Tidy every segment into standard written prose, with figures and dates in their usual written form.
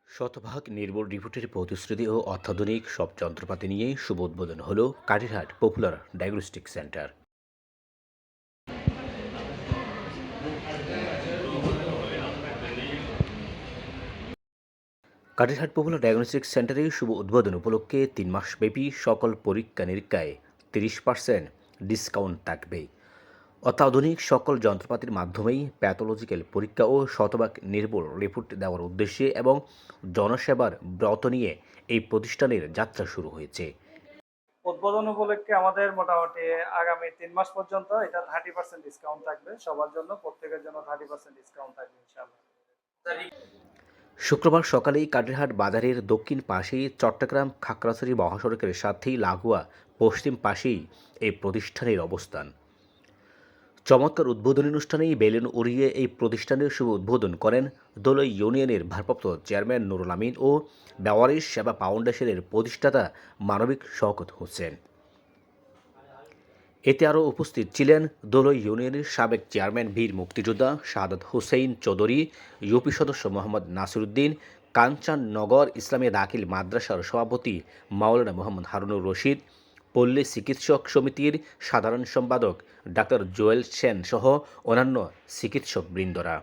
শতভাগ নির্ভুল রিপোর্টের প্রতিশ্রুতি ও অত্যাধুনিক সব যন্ত্রপাতি নিয়ে শুভ উদ্বোধন হলো Kathirhat popular diagnostic centre. Kathirhat popular diagnostic সেন্টারের শুভ উদ্বোধন উপলক্ষে 3 মাসব্যাপী সকল পরীক্ষা নিরীক্ষায় 30% ডিসকাউন্ট থাকবে। অত্যাধুনিক সকল যন্ত্রপাতির মাধ্যমেই প্যাথোলজিক্যাল পরীক্ষা ও শতভাগ নির্ভুল রিপোর্ট দেওয়ার উদ্দেশ্যে এবং জনসেবার ব্রত নিয়ে এই প্রতিষ্ঠানের যাত্রা শুরু হয়েছে। উদ্বোধন উপলক্ষে আমাদের মোটামুটি আগামী 3 মাস পর্যন্ত এটা 30% ডিসকাউন্ট থাকবে সবার জন্য, প্রত্যেকের জন্য 30% ডিসকাউন্ট থাকবে ইনশাআল্লাহ। শুক্রবার সকালেই কাঠিরহাট বাজারের দক্ষিণ পাশেই চট্টগ্রাম খাগড়াছড়ি মহাসড়কের সাথেই লাগোয়া পশ্চিম পাশেই এই প্রতিষ্ঠানের অবস্থান। চমৎকার উদ্বোধনী অনুষ্ঠানেই বেলুন উড়িয়ে এই প্রতিষ্ঠানের শুভ উদ্বোধন করেন দোলই ইউনিয়নের ভারপ্রাপ্ত চেয়ারম্যান নুরুল আমিন ও বেওয়ারিশ সেবা ফাউন্ডেশনের প্রতিষ্ঠাতা মানবিক শওকত হোসেন। এতে আরও উপস্থিত ছিলেন দোলই ইউনিয়নের সাবেক চেয়ারম্যান বীর মুক্তিযোদ্ধা শাহাদাত হুসেইন চৌধুরী, ইউপি সদস্য মোহাম্মদ নাসিরউদ্দিন, কাঞ্চননগর ইসলামী দাখিল মাদ্রাসার সভাপতি মাওলানা মোহাম্মদ হারুনুর রশিদ, পল্লী চিকিৎসক সমিতির সাধারণ সম্পাদক ডাক্তার জোয়েল সেন সহ অন্যান্য চিকিৎসকবৃন্দরা।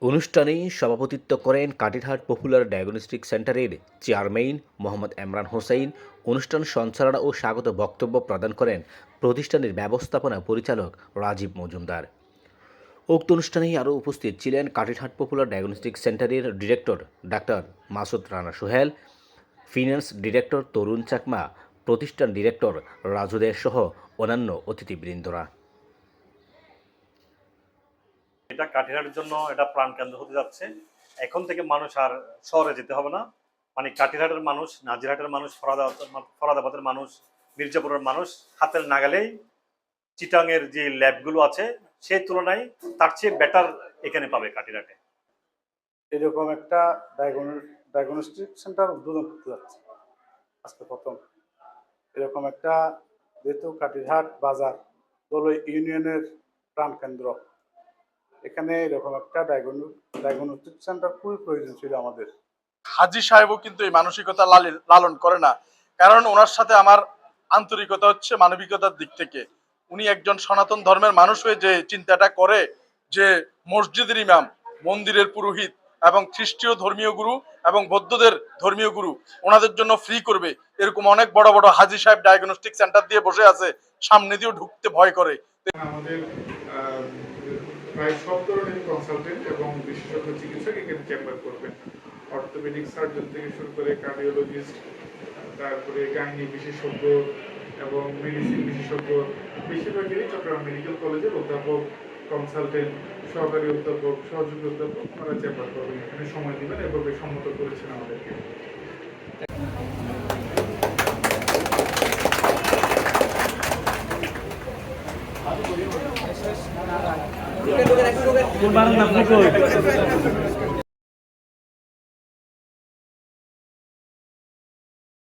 অনুষ্ঠানে সভাপতিত্ব করেন কাঠিরহাট পপুলার ডায়াগনস্টিক সেন্টারের চেয়ারম্যান মোহাম্মদ এমরান হোসেন। অনুষ্ঠান সঞ্চালনা ও স্বাগত বক্তব্য প্রদান করেন প্রতিষ্ঠানের ব্যবস্থাপনা পরিচালক রাজীব মজুমদার। উক্ত অনুষ্ঠানে আরও উপস্থিত ছিলেন কাঠিরহাট পপুলার ডায়াগনস্টিক সেন্টারের director doctor Masud Rana Sohel, finance director Tarun Chakma, প্রতিষ্ঠান ডিরেক্টর রাজু দে সহ অন্যান্য অতিথিবৃন্দরা। এটা কাঠিরহাটের জন্য এটা প্রাণকেন্দ্র হতে যাচ্ছে। এখন থেকে মানুষ আর শহরে যেতে হবে না, মানে কাঠিরহাটের মানুষ, নাজিরহাটের মানুষ, ফরাদাবাদের মানুষ, মির্জাপুরের মানুষ হাতের নাগালেই চিটাংয়ের যে ল্যাবগুলো আছে সেই তুলনায় তার চেয়ে বেটার এখানে পাবে কাঠিরহাটে। এরকম একটা ডায়াগনস্টিক সেন্টার উদ্বোধন করতে যাচ্ছে আজকে প্রথম। এরকম একটা, যেহেতু কাঠিরহাট বাজার দোলই ইউনিয়নের প্রাণকেন্দ্র, এখানে এরকম একটা ডায়াগনস্টিক সেন্টার খুবই প্রয়োজন ছিল আমাদের। হাজী সাহেবও কিন্তু এই মানসিকতা লালন করে না, কারণ ওনার সাথে আমার আন্তরিকতা হচ্ছে মানবিকতার দিক থেকে। উনি একজন সনাতন ধর্মের মানুষ হয়ে যে চিন্তাটা করে যে মসজিদের ইমাম, মন্দিরের পুরোহিত এবং খ্রিস্টীয় ধর্মীয় গুরু এবং বৌদ্ধদের ধর্মীয় গুরু ওনাদের জন্য ফ্রি করবে, এরকম অনেক বড় বড় হাজী সাহেব ডায়াগনস্টিক সেন্টার দিয়ে বসে আছে, সামনে দিয়েও ঢুকতে ভয় করে। আমাদের প্রায় সব ধরনের কনসালটেন্ট এবং বিশেষজ্ঞ চিকিৎসক এখানে চেম্বার করবেন। অর্থোপেডিক সার্জন থেকে শুরু করে কার্ডিওলজিস্ট, তারপরে গাইনি বিশেষজ্ঞ এবং মেডিসিন বিশেষজ্ঞ, বেশিরভাগই চট্টগ্রাম মেডিকেল কলেজের অধ্যাপক, কনসালটেন্ট, সহকারী অধ্যাপক, সহযোগী অধ্যাপক ওনারা চেম্বার করবেন, এখানে সময় দিবেন, এভাবে সম্মত করেছেন আমাদেরকে। কোন বারান্দা আপনি কই